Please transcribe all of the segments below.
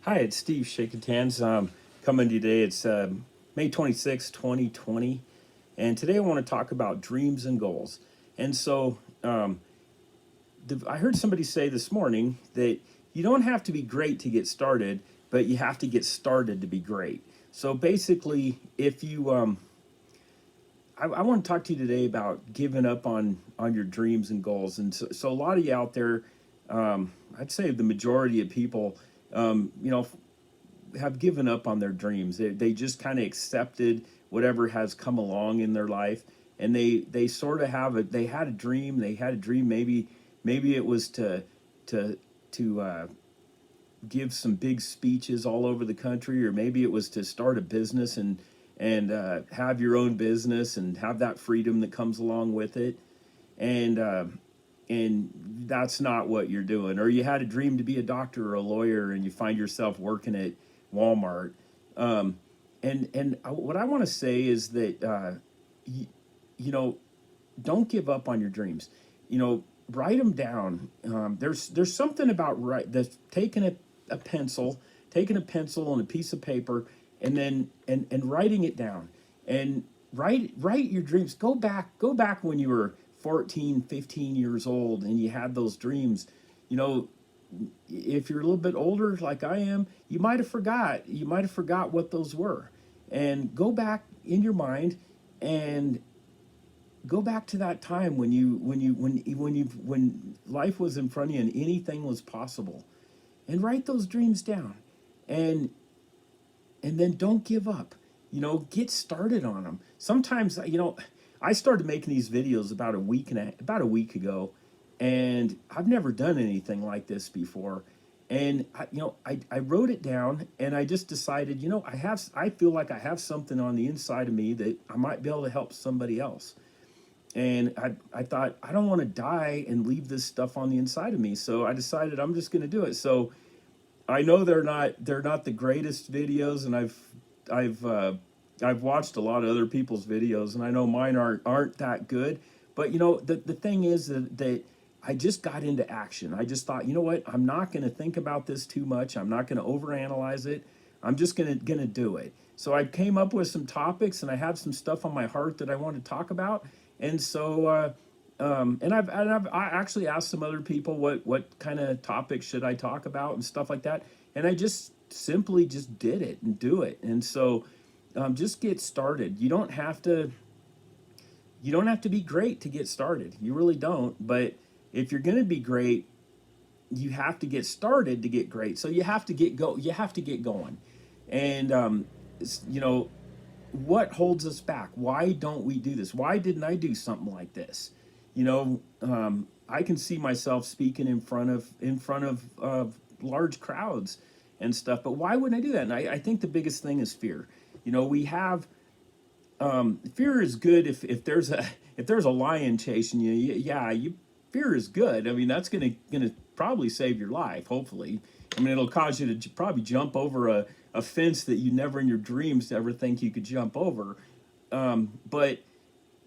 Hi, it's Steve Shaking Hands. Coming today. It's May 26, 2020. And today I want to talk about dreams and goals. And so I heard somebody say this morning that you don't have to be great to get started, but you have to get started to be great. So basically, if you, I want to talk to you today about giving up on your dreams and goals. And so a lot of you out there, I'd say the majority of people, you know, have given up on their dreams. They just kind of accepted whatever has come along in their life, and they sort of have a they had a dream. They had a dream. Maybe it was to to give some big speeches all over the country, or maybe it was to start a business and have your own business and have that freedom that comes along with it. And that's not what you're doing. Or you had a dream to be a doctor or a lawyer, and you find yourself working at Walmart. Um, and what I want to say is that you, you know, don't give up on your dreams. You know, write them down. There's something about that's a pencil, taking a pencil and a piece of paper, and then and writing it down, and write your dreams. Go back when you were 14, 15 years old and you had those dreams. You know, if you're a little bit older like I am, you might have forgot what those were. And go back in your mind and go back to that time when life was in front of you and anything was possible, and write those dreams down, and and then don't give up. Get started on them. Sometimes, I started making these videos about a week ago, and I've never done anything like this before. And I wrote it down, and I just decided, I feel like I have something on the inside of me that I might be able to help somebody else. And I thought, I don't want to die and leave this stuff on the inside of me. So I decided I'm just going to do it. So I know they're not the greatest videos, and I've watched a lot of other people's videos, and I know mine aren't that good. But the thing is that I just got into action. I just thought, you know what? I'm not going to think about this too much. I'm not going to overanalyze it. I'm just gonna do it. So I came up with some topics, and I have some stuff on my heart that I want to talk about. And so I actually asked some other people what kind of topics should I talk about and stuff like that. And I just simply just did it and do it. And so just get started. You don't have to be great to get started. You really don't. But if you're going to be great, you have to get started to get great. So you have to get going. And you know what holds us back? Why don't we do this? Why didn't I do something like this? I can see myself speaking in front of large crowds and stuff, but why wouldn't I do that? And I think the biggest thing is fear. We have fear is good if there's a lion chasing you. Yeah, fear is good. I mean, that's gonna probably save your life. Hopefully, I mean, it'll cause you to probably jump over a fence that you never in your dreams ever think you could jump over. But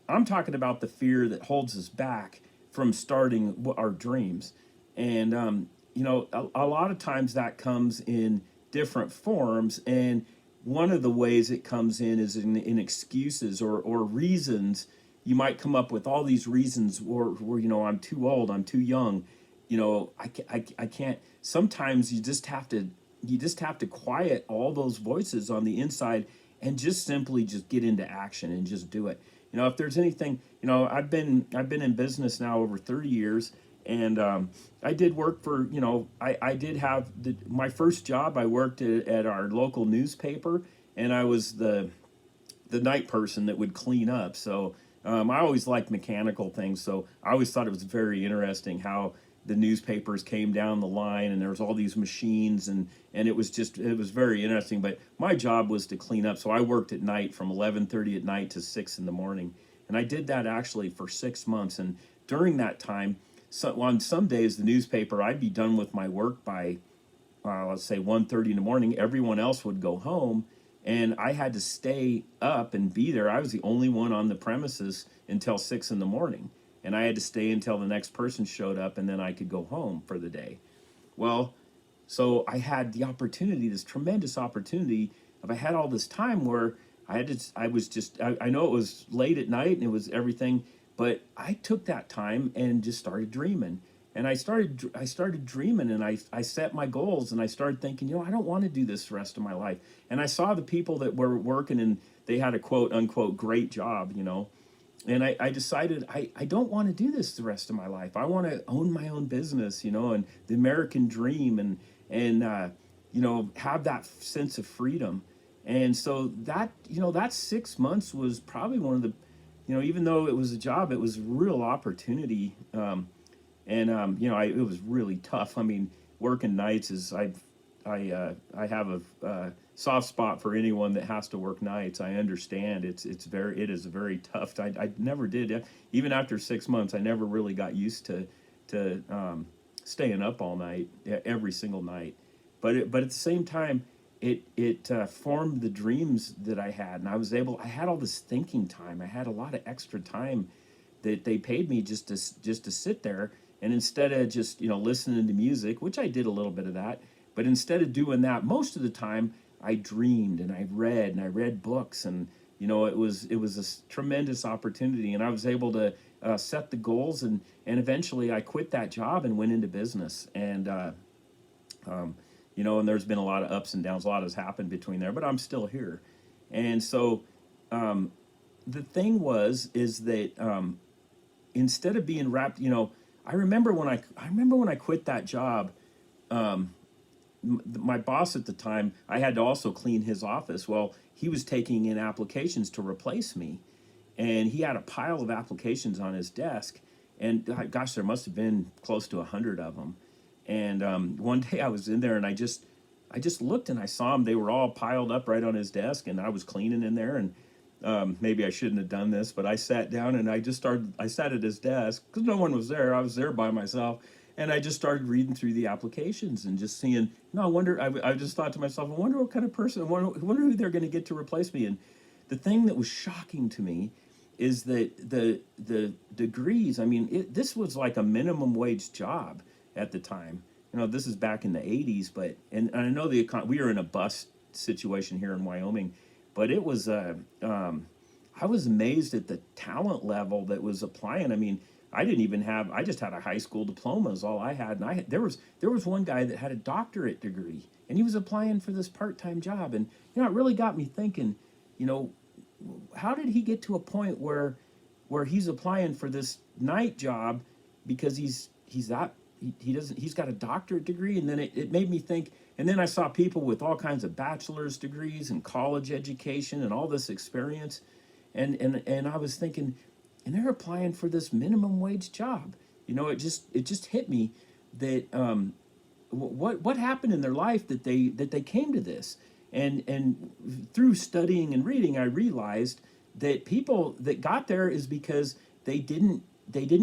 I'm talking about the fear that holds us back from starting our dreams. And a lot of times that comes in different forms, and one of the ways it comes in is in excuses or reasons. You might come up with all these reasons, or I'm too old, I'm too young, I can't. Sometimes you just have to quiet all those voices on the inside and just simply just get into action and just do it. If there's anything, I've been in business now over 30 years, and I did work for, I did have my first job. I worked at our local newspaper, and I was the night person that would clean up. So I always liked mechanical things, so I always thought it was very interesting how the newspapers came down the line, and there was all these machines, and it was very interesting. But my job was to clean up, so I worked at night from 11:30 at night to 6 in the morning, and I did that actually for 6 months. And during that time, on some days the newspaper, I'd be done with my work by let's say 1:30 in the morning. Everyone else would go home, and I had to stay up and be there. I was the only one on the premises until 6 in the morning, and I had to stay until the next person showed up, and then I could go home for the day. Well, So I had the opportunity, this tremendous opportunity. If I had all this time where I was just, I know it was late at night and it was everything, but I took that time and just started dreaming. And I started dreaming, and I set my goals, and I started thinking, I don't want to do this the rest of my life. And I saw the people that were working, and they had a quote unquote great job. And I decided I don't want to do this the rest of my life. I want to own my own business, and the American dream, and have that sense of freedom. And so that 6 months was probably one of the, even though it was a job, it was a real opportunity. It was really tough. I mean, working nights is I have a soft spot for anyone that has to work nights. I understand it is very tough. I never did, even after 6 months. I never really got used to staying up all night, every single night. But at the same time, it formed the dreams that I had, and I had all this thinking time. I had a lot of extra time that they paid me just to sit there, and instead of just listening to music, which I did a little bit of that, but instead of doing that, most of the time I dreamed and I read books, and it was a tremendous opportunity, and I was able to set the goals, and eventually I quit that job and went into business. Um, and there's been a lot of ups and downs. A lot has happened between there, but I'm still here. And so um, the thing is that instead of being wrapped, I remember when I quit that job. Um, my boss at the time, I had to also clean his office. Well, he was taking in applications to replace me, and he had a pile of applications on his desk, and gosh, there must have been close to 100 of them. And one day I was in there, and I just looked, and I saw them. They were all piled up right on his desk, and I was cleaning in there, and maybe I shouldn't have done this, but I sat down and I sat at his desk because no one was there. I was there by myself. And I just started reading through the applications and just seeing, I just thought to myself, I wonder what kind of person, I wonder who they're going to get to replace me. And the thing that was shocking to me is that the degrees, I mean, this was like a minimum wage job at the time. This is back in the 80s, and I know we were in a bus situation here in Wyoming, but it was I was amazed at the talent level that was applying. I mean, I just had a high school diploma is all I had, and there was one guy that had a doctorate degree, and he was applying for this part-time job. And it really got me thinking, you know how did he get to a point where he's applying for this night job because he doesn't he's got a doctorate degree. And then it made me think, and then I saw people with all kinds of bachelor's degrees and college education and all this experience, and I was thinking, and they're applying for this minimum wage job. It just hit me that what happened in their life that they came to this. And through studying and reading, I realized that people that got there is because they didn't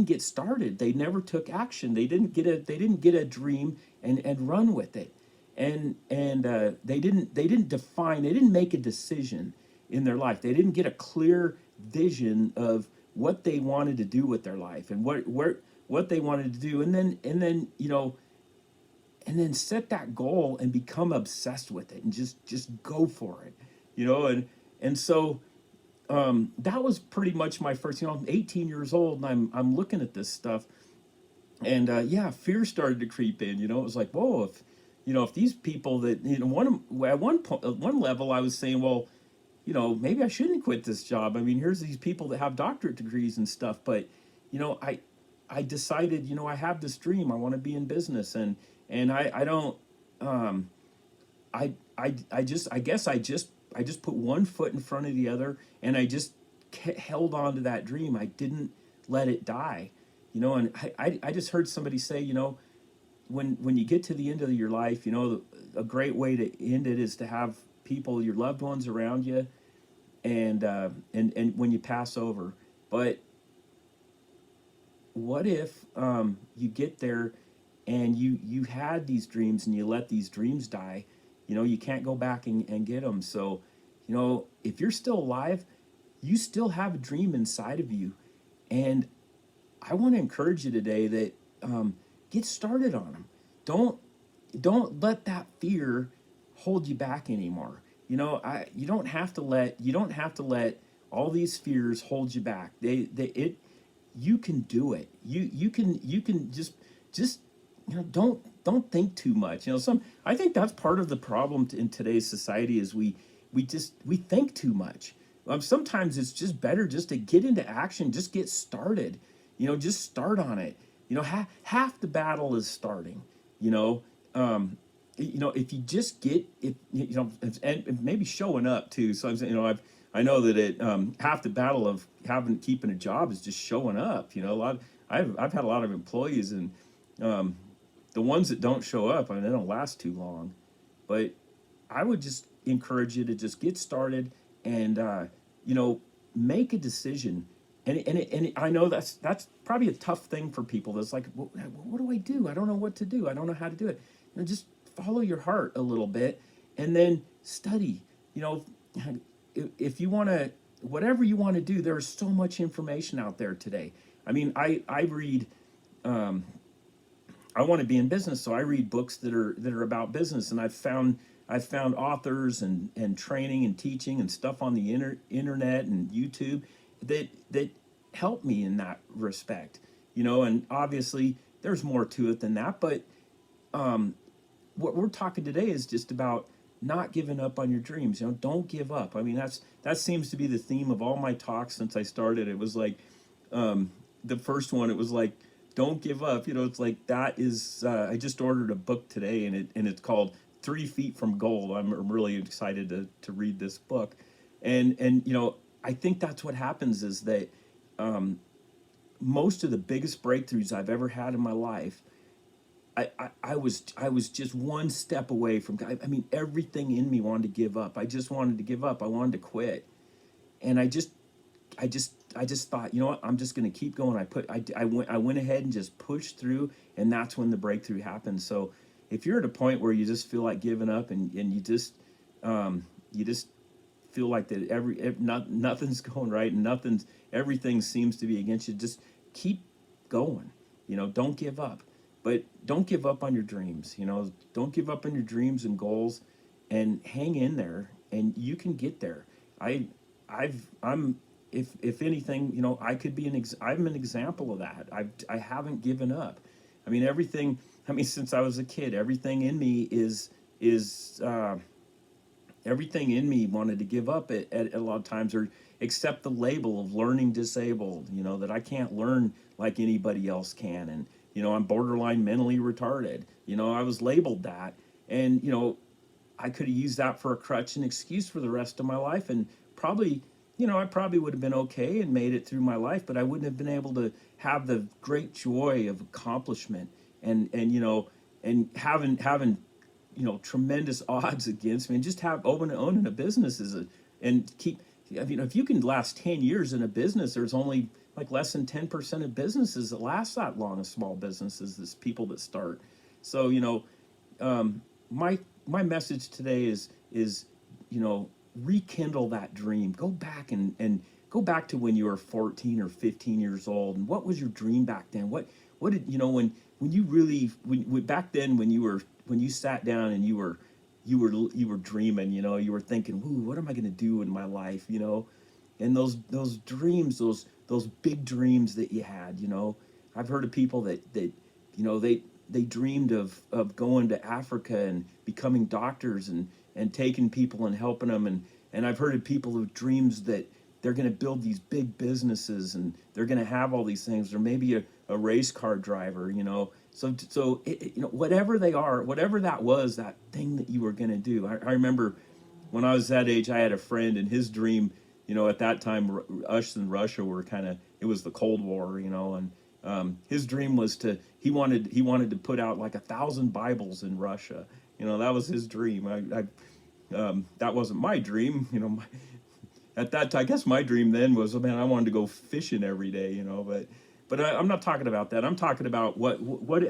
get started. They never took action. They didn't get a dream and run with it. And they didn't make a decision in their life. They didn't get a clear vision of what they wanted to do with their life and what they wanted to do. And then set that goal and become obsessed with it and just go for it. And so that was pretty much my first. I'm 18 years old, and I'm looking at this stuff, and yeah, fear started to creep in. It was like, whoa, if these people that at one point, at one level, I was saying, well, maybe I shouldn't quit this job. I mean, here's these people that have doctorate degrees and stuff, but I decided, I have this dream. I want to be in business, and I don't I guess I just put one foot in front of the other, and I just held on to that dream. I didn't let it die. And I just heard somebody say, when you get to the end of your life, a great way to end it is to have people, your loved ones around you, and when you pass over. But what if you get there and you had these dreams and you let these dreams die? You can't go back and get them. So, if you're still alive, you still have a dream inside of you. And I want to encourage you today that get started on them. Don't don't let that fear hold you back anymore. You don't have to let all these fears hold you back. You can do it. You can just don't think too much. I think that's part of the problem in today's society is we think too much. Sometimes it's just better just to get into action, just get started. Just start on it. Half the battle is starting. You know, if you just get it, and maybe showing up too. So I know that half the battle of keeping a job is just showing up. I've had a lot of employees, and um, the ones that don't show up, I mean, they don't last too long. But I would just encourage you to just get started and you know make a decision. I know that's probably a tough thing for people. That's like, what do I do? I don't know what to do. I don't know how to do it. Just follow your heart a little bit, and then study. You know, if you want to, whatever you want to do, there's so much information out there today. I mean, I read. I want to be in business, so I read books that are about business, and I've found authors and training and teaching and stuff on the internet and YouTube that help me in that respect. And obviously there's more to it than that, but what we're talking today is just about not giving up on your dreams. Don't give up. I mean, that seems to be the theme of all my talks since I started. It was like the first one. It was like, don't give up. It's like that is. I just ordered a book today, and it's called 3 Feet from Gold. I'm really excited to read this book, and I think that's what happens is that most of the biggest breakthroughs I've ever had in my life, I was just one step away from. I mean, everything in me wanted to give up. I just wanted to give up. I wanted to quit, and I just thought, what, I'm just going to keep going. I went ahead and just pushed through, and that's when the breakthrough happened. So, if you're at a point where you just feel like giving up, and you just feel like that nothing's going right, and everything seems to be against you, just keep going. Don't give up, but don't give up on your dreams. Don't give up on your dreams and goals, and hang in there, and you can get there. I I'm if anything, I could be I'm an example of that. I haven't given up. I mean, everything. I mean, since I was a kid, everything in me is everything in me wanted to give up at a lot of times, or accept the label of learning disabled. That I can't learn like anybody else can, and I'm borderline mentally retarded. I was labeled that, and I could have used that for a crutch and excuse for the rest of my life, and probably, I probably would have been okay and made it through my life, but I wouldn't have been able to have the great joy of accomplishment, and having tremendous odds against me, and just owning a business and keep. I mean, if you can last 10 years in a business, there's only like less than 10% of businesses that last that long of small businesses. There's people that start. So my message today is rekindle that dream. Go back and go back to when you were 14 or 15 years old, and what was your dream back then? What did when you really back then, when you sat down and you were dreaming, you were thinking, "Ooh, what am I going to do in my life?" And those dreams, those big dreams that you had. I've heard of people that they dreamed of going to Africa and becoming doctors, and taking people and helping them, and I've heard of people with dreams that they're going to build these big businesses, and they're going to have all these things, or maybe a race car driver. So whatever they are, whatever that was, that thing that you were going to do. I remember when I was that age, I had a friend, and his dream, at that time, us and Russia were it was the Cold War, and his dream was he wanted to put out like 1,000 Bibles in Russia. That was his dream. That wasn't my dream. At that time, I guess my dream then was, man, I wanted to go fishing every day. But I'm not talking about that. I'm talking about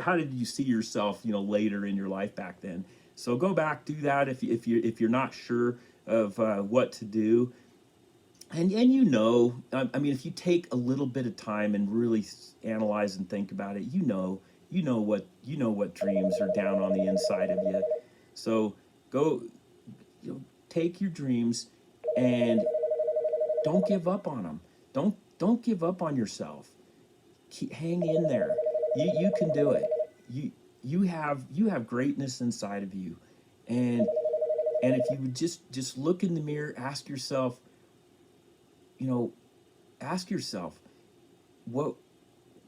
how did you see yourself, later in your life back then? So go back, do that if you're not sure of what to do, and I mean, if you take a little bit of time and really analyze and think about it, you know what dreams are down on the inside of you. So go, take your dreams and don't give up on them. Don't give up on yourself. Hang in there. You can do it. You you have greatness inside of you, and if you would just look in the mirror, you know, ask yourself, what,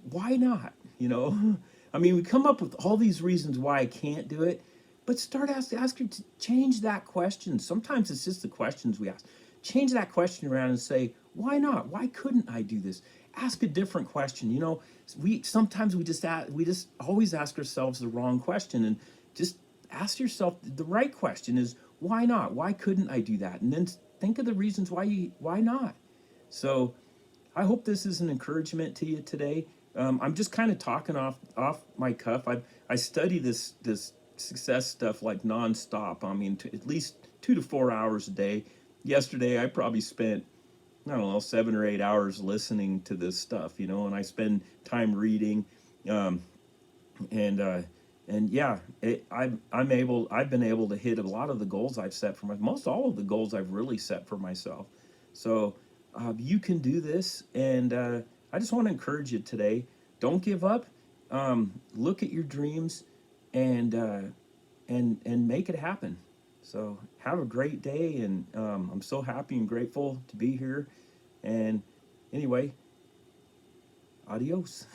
why not? I mean, we come up with all these reasons why I can't do it, but start asking to change that question. Sometimes it's just the questions we ask. Change that question around and say, why not? Why couldn't I do this? Ask a different question. We sometimes we just always ask ourselves the wrong question, and just ask yourself the right question is, why not? Why couldn't I do that? And then think of the reasons why not. So I hope this is an encouragement to you today. I'm just kind of talking off my cuff. I study this success stuff like nonstop. I mean, at least 2 to 4 hours a day. Yesterday, I probably spent, I don't know, 7 or 8 hours listening to this stuff. And I spend time reading, um, and yeah, I've been able to hit a lot of the goals I've set for most all of the goals I've really set for myself. So you can do this, and I just want to encourage you today. Don't give up. Look at your dreams, and make it happen. So have a great day, and I'm so happy and grateful to be here. And anyway, adios.